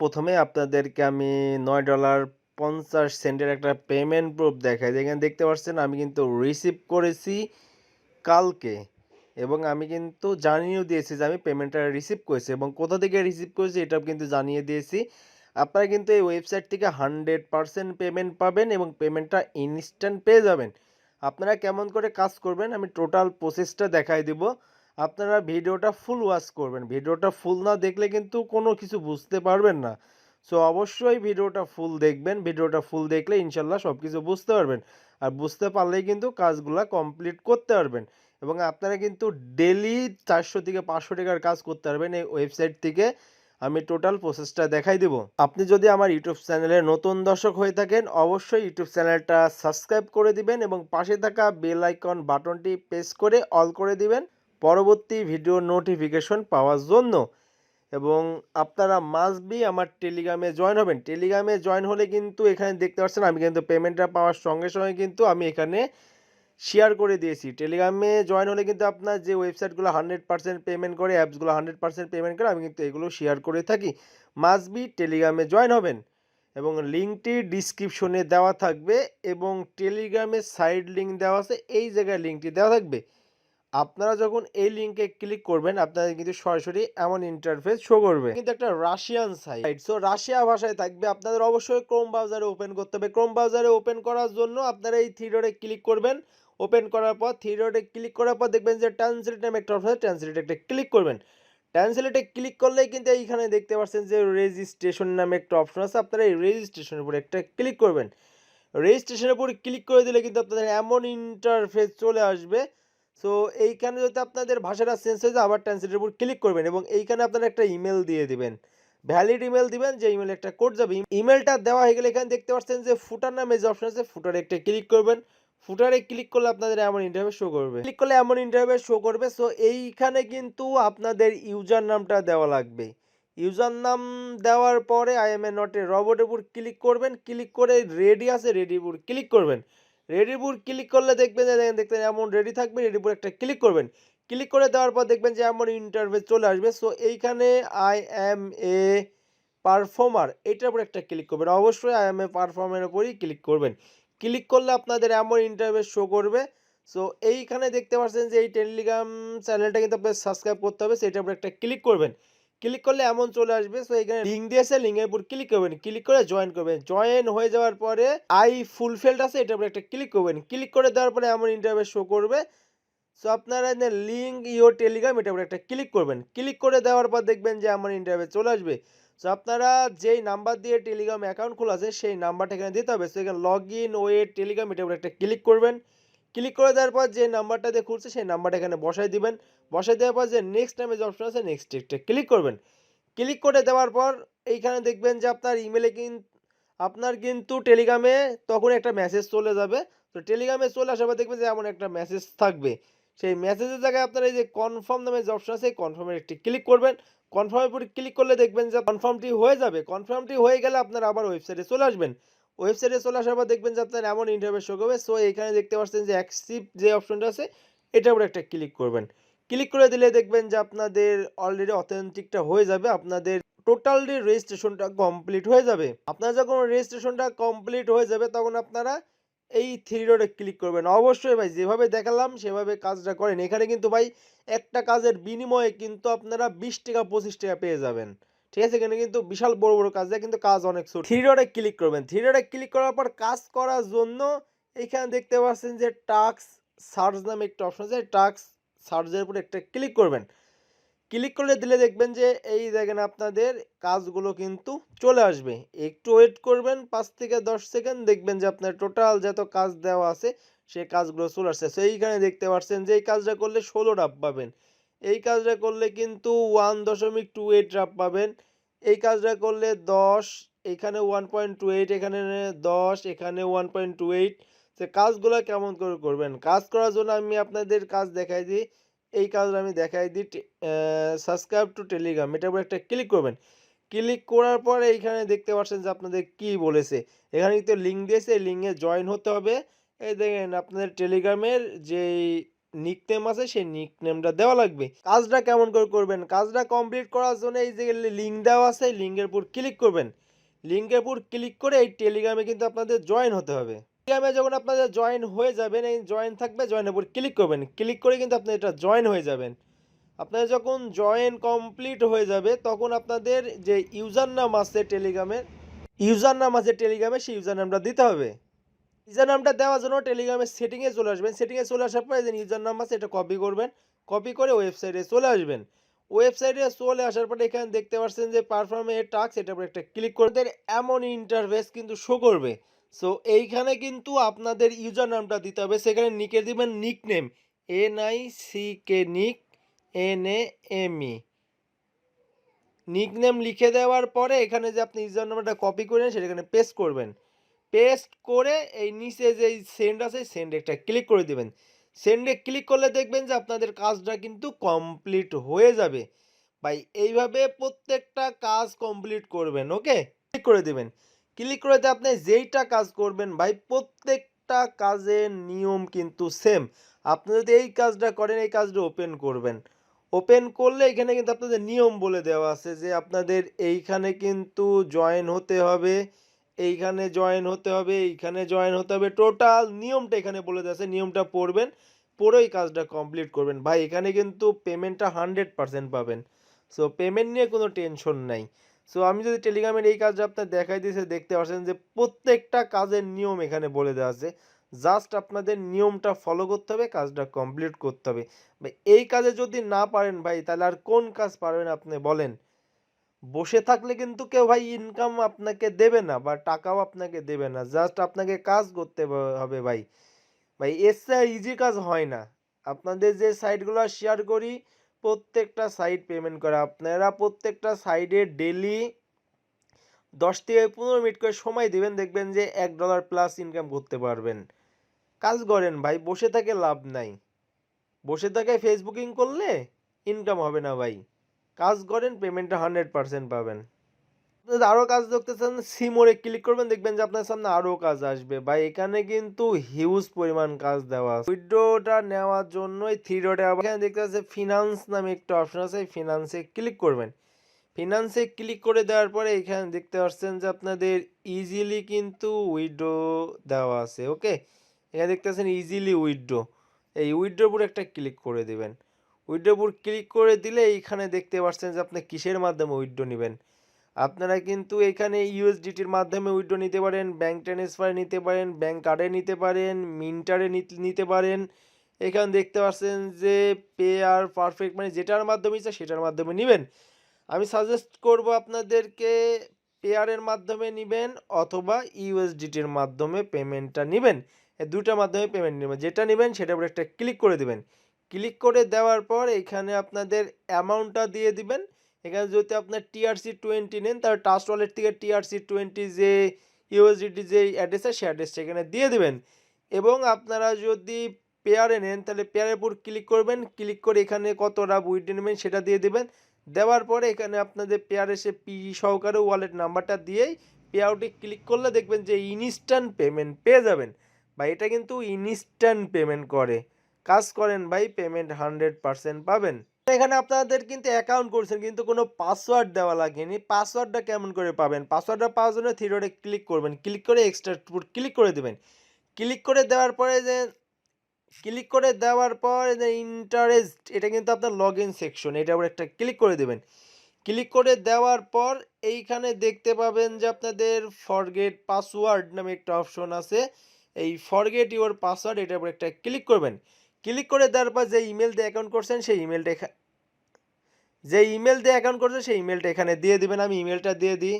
প্রথমে আপনাদেরকে আমি $9.50 একটা পেমেন্ট প্রুফ দেখাই। যেখানে দেখতে পাচ্ছেন আমি কিন্তু রিসিভ করেছি কালকে এবং আমি কিন্তু জানিয়েও দিয়েছি যে আমি পেমেন্টটা রিসিভ করেছি এবং কোথা থেকে রিসিভ করেছি এটাও কিন্তু জানিয়ে দিয়েছি। আপনারা কিন্তু এই ওয়েবসাইট থেকে 100% পেমেন্ট পাবেন এবং পেমেন্টটা ইনস্ট্যান্ট পেয়ে যাবেন। আপনারা কেমন করে কাজ করবেন আমি টোটাল প্রসেসটা দেখাই দিব। আপনারা ভিডিওটা ফুল ওয়াচ করবেন। ভিডিওটা ফুল না দেখলে কিন্তু কোনো কিছু বুঝতে পারবেন না। সো অবশ্যই ভিডিওটা ফুল দেখবেন। ভিডিওটা ফুল দেখলে ইনশাল্লাহ সব কিছু বুঝতে পারবেন। আর বুঝতে পারলেই কিন্তু কাজগুলা কমপ্লিট করতে পারবেন এবং আপনারা কিন্তু ডেইলি 400 থেকে 500 টাকার কাজ করতে পারবেন এই ওয়েবসাইট থেকে। আমি টোটাল প্রসেসটা দেখাই দিব। আপনি যদি আমার ইউটিউব চ্যানেলে নতুন দর্শক হয়ে থাকেন অবশ্যই ইউটিউব চ্যানেলটা সাবস্ক্রাইব করে দিবেন এবং পাশে থাকা বেল আইকন বাটনটি প্রেস করে অল করে দিবেন পরবর্তী ভিডিও নোটিফিকেশন পাওয়ার জন্য। এবং আপনারা মাস্ট বি আমার টেলিগ্রামে জয়েন হবেন। টেলিগ্রামে জয়েন হলে কিন্তু এখানে দেখতে পাচ্ছেন আমি কিন্তু পেমেন্টটা পাওয়ার সঙ্গে সঙ্গে কিন্তু আমি এখানে শেয়ার করে দিয়েছি। টেলিগ্রামে জয়েন হলে কিন্তু আপনার যে ওয়েবসাইটগুলো 100% পেমেন্ট করে, অ্যাপসগুলো 100% পেমেন্ট করে, আমি কিন্তু এগুলো শেয়ার করে থাকি। মাস্ট বি টেলিগ্রামে জয়েন হবেন এবং লিঙ্কটি ডিসক্রিপশনে দেওয়া থাকবে এবং টেলিগ্রামের সাইড লিঙ্ক দেওয়া আছে, এই জায়গায় লিঙ্কটি দেওয়া থাকবে। আপনারা যখন এই লিঙ্কে ক্লিক করবেন আপনাদের কিন্তু সরাসরি এমন ইন্টারফেস শো করবে। কিন্তু একটা রাশিয়ান সাইট, সো রাশিয়া ভাষায় থাকবে। আপনাদের অবশ্যই ক্রোম ব্রাউজারে ওপেন করতে হবে। ক্রোম ব্রাউজারে ওপেন করার জন্য আপনারা এই থ্রি ডটে ক্লিক করবেন। ওপেন করার পর থ্রি ডটে ক্লিক করার পর দেখবেন যে ট্রান্সলেট নামে একটা অপশন আছে, ট্রান্সলেটে একটা ক্লিক করবেন। ট্রান্সলেটে ক্লিক করলেই কিন্তু এইখানে দেখতে পাচ্ছেন যে রেজিস্ট্রেশন নামে একটা অপশন আছে, আপনারা এই রেজিস্ট্রেশনের উপরে একটা ক্লিক করবেন। রেজিস্ট্রেশনের উপরে ক্লিক করে দিলে কিন্তু আপনাদের এমন ইন্টারফেস চলে আসবে। সো এইখানে যদি আপনাদের ভাষাটা চেঞ্জ হয়ে যায় আবার ট্রান্সলেটের উপর ক্লিক করবেন এবং এইখানে আপনারা একটা ইমেল দিয়ে দিবেন, ভ্যালিড ইমেল দিবেন, যে ইমেলে একটা কোড যাবে। ইমেলটা দেওয়া হয়ে গেলে এখানে দেখতে পাচ্ছেন যে ফুটার নামে যে অপশন আছে ফুটারে একটা ক্লিক করবেন। ফুটারে ক্লিক করলে আপনাদের এমন ইন্টারফেস শো করবে। ক্লিক করলে এমন ইন্টারফেস শো করবে। সো এইখানে কিন্তু আপনাদের ইউজার নামটা দেওয়া লাগবে। ইউজার নাম দেওয়ার পরে I am a not a রবটের উপর ক্লিক করবেন। ক্লিক করে রেডি আছে রেডির উপর ক্লিক করবেন। রেডির উপর ক্লিক করলে দেখবেন যে দেখবেন এমন রেডি থাকবে। রেডির উপর একটা ক্লিক করবেন। ক্লিক করে দেওয়ার পর দেখবেন যে এমন ইন্টারফেস চলে আসবে। সো এইখানে আই এম এ পারফর্মার এটার উপর একটা ক্লিক করবেন। অবশ্যই আই এম এ পারফর্মারের উপরই ক্লিক করবেন। ক্লিক করলে আপনাদের এমন ইন্টারফেস শো করবে। সো এইখানে দেখতে পাচ্ছেন যে এই টেলিগ্রাম চ্যানেলটা কিন্তু আপনাদের সাবস্ক্রাইব করতে হবে, সেটার উপর একটা ক্লিক করবেন। ক্লিক করলে এমন চলে আসবে। সো এখানে লিঙ্ক দিয়েছে, লিঙ্কের উপর ক্লিক করবেন। ক্লিক করে জয়েন করবেন। জয়েন হয়ে যাওয়ার পরে আই ফুলফিলড আছে এটার উপর একটা ক্লিক করবেন। ক্লিক করে দেওয়ার পরে এমন ইন্টারফেস শো করবে। সো আপনারা লিঙ্ক ইওর টেলিগ্রাম এটার উপর একটা ক্লিক করবেন। ক্লিক করে দেওয়ার পর দেখবেন যে এমন ইন্টারফেস চলে আসবে। সো আপনারা যেই নাম্বার দিয়ে টেলিগ্রাম অ্যাকাউন্ট খোলা আছে সেই নাম্বারটা এখানে দিতে হবে। সো এখানে লগ ইন ওয়েট টেলিগ্রাম এটার উপর একটা ক্লিক করবেন। ক্লিক করে দেওয়ার পর যে নাম্বারটা দিয়ে খুলছে সেই নাম্বারটা এখানে বসাই দিবেন। বসাই দেওয়ার পর যে নেক্সট নামে যে অপশন আছে নেক্সট একটা ক্লিক করবেন। ক্লিক করে দেওয়ার পর এইখানে দেখবেন যে আপনার ইমেলে আপনার কিন্তু টেলিগ্রামে তখন একটা মেসেজ চলে যাবে। তো টেলিগ্রামে চলে আসার পর দেখবেন যে এমন একটা মেসেজ থাকবে। সেই মেসেজের জায়গায় আপনার এই যে কনফার্ম নামে যে অপশন আছে কনফার্মের একটি ক্লিক করবেন। কনফার্মের উপরে ক্লিক করলে দেখবেন যে কনফার্মটি হয়ে যাবে। কনফার্মটি হয়ে গেলে আপনারা আবার ওয়েবসাইটে চলে আসবেন। ওয়েবসাইটে চলে আসার পর দেখবেন যে আপনার এমন ইন্টারফেস শো করবে। সো এখানে দেখতে পাচ্ছেন যে অ্যাকসেপ্ট যে অপশনটা আছে এটার উপরে একটা ক্লিক করবেন। ক্লিক করে দিলে দেখবেন যে আপনাদের অলরেডি অথেন্টিকটা হয়ে যাবে। আপনাদের টোটালি রেজিস্ট্রেশনটা কমপ্লিট হয়ে যাবে। আপনারা যখন রেজিস্ট্রেশনটা কমপ্লিট হয়ে যাবে তখন আপনারা এই থ্রি ডটে ক্লিক করবেন। অবশ্যই ভাই যেভাবে দেখালাম সেভাবে কাজটা করেন। এখানে কিন্তু ভাই একটা কাজের বিনিময়ে কিন্তু আপনারা 20 টাকা 25 টাকা পেয়ে যাবেন। ঠিক আছে, এখানে কিন্তু বিশাল বড় বড় কাজ দেয় কিন্তু কাজ অনেক ছোট। থ্রি ডটে ক্লিক করবেন। থ্রি ডটে ক্লিক করার পর কাজ করার জন্য এখানে দেখতে পাচ্ছেন যে টাস্ক সার্চ নামে একটা অপশন আছে, টাস্ক সার্চের উপর একটা ক্লিক করবেন। ক্লিক করলে দিলে দেখবেন যে এই দেখেন আপনাদের কাজগুলো কিন্তু চলে আসবে। একটু ওয়েট করবেন 5 থেকে 10 সেকেন্ড, দেখবেন যে আপনার টোটাল যত কাজ দেওয়া আছে সেই কাজগুলো চলে আসছে। সো এইখানে দেখতে পাচ্ছেন যে এই কাজটা করলে 16 ডাব পাবেন। এই কাজটা করলে কিন্তু 1.28 ডাব পাবেন। এই কাজটা করলে 10, এখানে 1.28, এখানে 10, এখানে 1.28। তো কাজগুলো কেমন করে করবেন? কাজ করার জন্য আমি আপনাদের কাজ দেখাই দিই। এই কাজটা আমি দেখাই দিই। সাবস্ক্রাইব টু টেলিগ্রাম এটার উপর একটা ক্লিক করবেন। ক্লিক করার পরে এইখানে দেখতে পাচ্ছেন যে আপনাদের কি বলেছে। এখানে কিন্তু লিঙ্ক দিয়েছে, এই লিঙ্কে জয়েন হতে হবে। এই দেখেন আপনাদের টেলিগ্রামের যেই নিকনেম আছে সেই নিকনেমটা দেওয়া লাগবে। কাজটা কেমন করে করবেন? কাজটা কমপ্লিট করার জন্য এই যে লিঙ্ক দেওয়া আছে, লিঙ্কের উপর ক্লিক করবেন। লিঙ্কের উপর ক্লিক করে এই টেলিগ্রামে কিন্তু আপনাদের জয়েন হতে হবে। টেলিগ্রামে যখন আপনাদের জয়েন হয়ে যাবেন, এই জয়েন থাকবে, জয়েনের উপর ক্লিক করবেন। ক্লিক করে কিন্তু আপনি এটা জয়েন হয়ে যাবেন। আপনাদের যখন জয়েন কমপ্লিট হয়ে যাবে তখন আপনাদের যে ইউজার নাম আছে টেলিগ্রামের, সেই ইউজার নামটা দিতে হবে। ইউজার নামটা দেওয়ার জন্য টেলিগ্রামের সেটিংয়ে চলে আসবেন। সেটিংয়ে চলে আসার পরে যে ইউজার নাম আছে এটা কপি করবেন। কপি করে ওয়েবসাইটে চলে আসবেন। ওয়েবসাইটে চলে আসার পরে এখানে দেখতে পাচ্ছেন যে পারফর্ম এ টাস্ক, এটার উপর একটা ক্লিক করে এমন ইন্টারফেস কিন্তু শো করবে। সো এইখানে কিন্তু আপনাদের ইউজার নামটা দিতে হবে। সেখানে নিকে দিবেন নিকনেম, NICK নিক NAME নিকনেম লিখে দেওয়ার পরে এখানে যে আপনি ইউজার নাম্বারটা কপি করেন সেটা এখানে পেস্ট করবেন। পেস্ট করে এই নিচে যে সেন্ড আছে সেন্ডে একটা ক্লিক করে দিবেন। সেন্ডে ক্লিক করলে দেখবেন যে আপনাদের কাজটা কিন্তু কমপ্লিট হয়ে যাবে। ভাই এইভাবে প্রত্যেকটা কাজ কমপ্লিট করবেন, ওকে? ক্লিক করে দিবেন। ক্লিক করে দিয়ে আপনি যেইটা কাজ করবেন ভাই প্রত্যেকটা কাজের নিয়ম কিন্তু সেম। আপনি যদি এই কাজটা করেন, এই কাজটা ওপেন করবেন। ওপেন করলে এখানে কিন্তু আপনাদের নিয়ম বলে দেওয়া আছে যে আপনাদের এইখানে কিন্তু জয়েন হতে হবে, এইখানে জয়েন হতে হবে, এইখানে জয়েন হতে হবে। টোটাল নিয়মটা এখানে বলে দেওয়া আছে। নিয়মটা পড়বেন, পড়ে এই কাজটা কমপ্লিট করবেন। ভাই এখানে কিন্তু পেমেন্টটা 100% পাবেন। সো পেমেন্ট নিয়ে কোনো টেনশন নাই। সো আমি যদি টেলিগ্রামের এই কাজটা আপনার দেখাই দিয়েছে, দেখতে পাচ্ছেন যে প্রত্যেকটা কাজের নিয়ম এখানে বলে দেওয়া আছে। জাস্ট আপনাদের নিয়মটা ফলো করতে হবে, কাজটা কমপ্লিট করতে হবে। ভাই এই কাজে যদি না পারেন ভাই তাহলে আর কোন কাজ পারবেন আপনি বলেন? বসে থাকলে কিন্তু কেউ ভাই ইনকাম আপনাকে দেবে না বা টাকাও আপনাকে দেবে না। জাস্ট আপনাকে কাজ করতে হবে ভাই। ভাই এর চেয়ে ইজি কাজ হয় না। আপনাদের যে সাইটগুলো শেয়ার করি প্রত্যেকটা সাইট পেমেন্ট করে। আপনারা প্রত্যেকটা সাইডে ডেলি 10 থেকে 15 মিনিট করে সময় দিবেন, দেখবেন যে $1 প্লাস ইনকাম করতে পারবেন। কাজ করেন ভাই, বসে থেকে লাভ নাই। বসে থেকে ফেসবুকিং করলে ইনকাম হবে না ভাই। কাজ করেন, পেমেন্টটা 100% পাবেন। যদি আরও কাজ দেখতে চান সিমোরে ক্লিক করবেন, দেখবেন যে আপনার সামনে আরও কাজ আসবে। ভাই এখানে কিন্তু হিউজ পরিমাণ কাজ দেওয়া আছে। উইথড্রটা নেওয়ার জন্য এই 3 ডটে এখানে দেখতে পাচ্ছেন ফিনান্স নামে একটা অপশন আছে, ফিনান্সে ক্লিক করবেন। ফিনান্সে ক্লিক করে দেওয়ার পরে এখানে দেখতে পাচ্ছেন যে আপনাদের ইজিলি কিন্তু উইথড্র দেওয়া আছে, ওকে? এখানে দেখতে পাচ্ছেন ইজিলি উইথড্র, এই উইথড্রোর উপর একটা ক্লিক করে দিবেন। উইথড্রোর উপর ক্লিক করে দিলে এইখানে দেখতে পাচ্ছেন যে আপনি কিসের মাধ্যমে উইথড্র নেবেন। আপনারা কিন্তু এখানে ইউএসডিটির মাধ্যমে উইথড্র নিতে পারেন, ব্যাঙ্ক ট্রান্সফারে নিতে পারেন, ব্যাঙ্ক কার্ডে নিতে পারেন, মিন্টারে নিতে পারেন। এখানে দেখতে পাচ্ছেন যে পে আর পারফেক্ট মানে যেটার মাধ্যমে ইচ্ছা সেটার মাধ্যমে নেবেন। আমি সাজেস্ট করব আপনাদেরকে পেয়ারের মাধ্যমে নেবেন অথবা ইউএসডিটির মাধ্যমে পেমেন্টটা নেবেন। এই দুটার মাধ্যমে পেমেন্ট নেবেন, যেটা নেবেন সেটার উপর একটা ক্লিক করে দেবেন। ক্লিক করে দেওয়ার পর এখানে আপনাদের অ্যামাউন্টটা দিয়ে দিবেন। এখানে যদি আপনার TRC20 নেন তাহলে ট্রাস্ট ওয়ালেট থেকে TRC20 যে ইউএসডিটি যে অ্যাড্রেস আছে সেই অ্যাড্রেসটা এখানে দিয়ে দিবেন। এবং আপনারা যদি পেয়ারে নেন তাহলে পেয়ারের উপর ক্লিক করবেন। ক্লিক করে এখানে কতটা উইথড্র নেবেন সেটা দিয়ে দিবেন। দেওয়ার পরে এখানে আপনাদের পেয়ার এসে পি সহকারে ওয়ালেট নাম্বারটা দিয়েই পে আউটে ক্লিক করলে দেখবেন যে ইনস্ট্যান্ট পেমেন্ট পেয়ে যাবেন। ভাই এটা কিন্তু ইনস্ট্যান্ট পেমেন্ট করে। কাজ করেন ভাই, পেমেন্ট 100% পাবেন। এখানে আপনাদের কিন্তু অ্যাকাউন্ট করছেন কিন্তু কোনো পাসওয়ার্ড দেওয়া লাগেনি। পাসওয়ার্ডটা কেমন করে পাবেন? পাসওয়ার্ডটা পাওয়ার জন্য থ্রি ডটে ক্লিক করবেন। ক্লিক করে এক্সট্রা ক্লিক করে দেবেন। ক্লিক করে দেওয়ার পরে যে ইন্টারেস্ট এটা কিন্তু আপনার লগ ইন সেকশন, এটার উপর একটা ক্লিক করে দেবেন। ক্লিক করে দেওয়ার পর এইখানে দেখতে পাবেন যে আপনাদের ফরগেট পাসওয়ার্ড নামে একটা অপশন আছে। এই ফরগেট ইউর পাসওয়ার্ড এটার উপর একটা ক্লিক করবেন। ক্লিক করে দেওয়ার পর যে ইমেল দিয়ে অ্যাকাউন্ট করছেন সেই ইমেলটা এখানে দিয়ে দিবেন। আমি ইমেলটা দিয়ে দিই।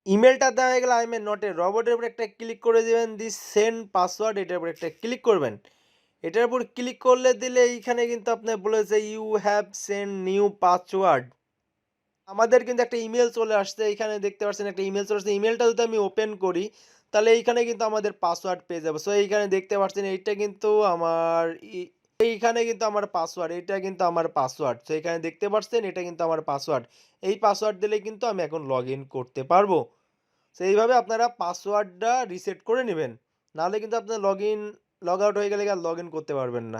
ইমেলটা দেওয়া হয়ে গেলে I am a not a রবটের উপর একটা ক্লিক করে দেবেন। সেন্ড পাসওয়ার্ড এটার উপর একটা ক্লিক করবেন। এটার উপর ক্লিক করলে দিলে এইখানে কিন্তু আপনি বলেছে you have send new password. আমাদের কিন্তু একটা ইমেল চলে আসছে, এখানে দেখতে পাচ্ছেন একটা ইমেল চলে আসছে। ইমেলটা যদি আমি ওপেন করি তাহলে এইখানে কিন্তু আমাদের পাসওয়ার্ড পেয়ে যাবো। সো এইখানে দেখতে পাচ্ছেন এইটা কিন্তু আমার এইখানে কিন্তু আমার পাসওয়ার্ড, এটা কিন্তু আমার পাসওয়ার্ড। সো এখানে দেখতে পাচ্ছেন এটা কিন্তু আমার পাসওয়ার্ড। এই পাসওয়ার্ড দিলে কিন্তু আমি এখন লগ ইন করতে পারবো। সো এইভাবে আপনারা পাসওয়ার্ডটা রিসেট করে নেবেন, নাহলে কিন্তু আপনার লগ আউট হয়ে গেলে আর লগ ইন করতে পারবেন না।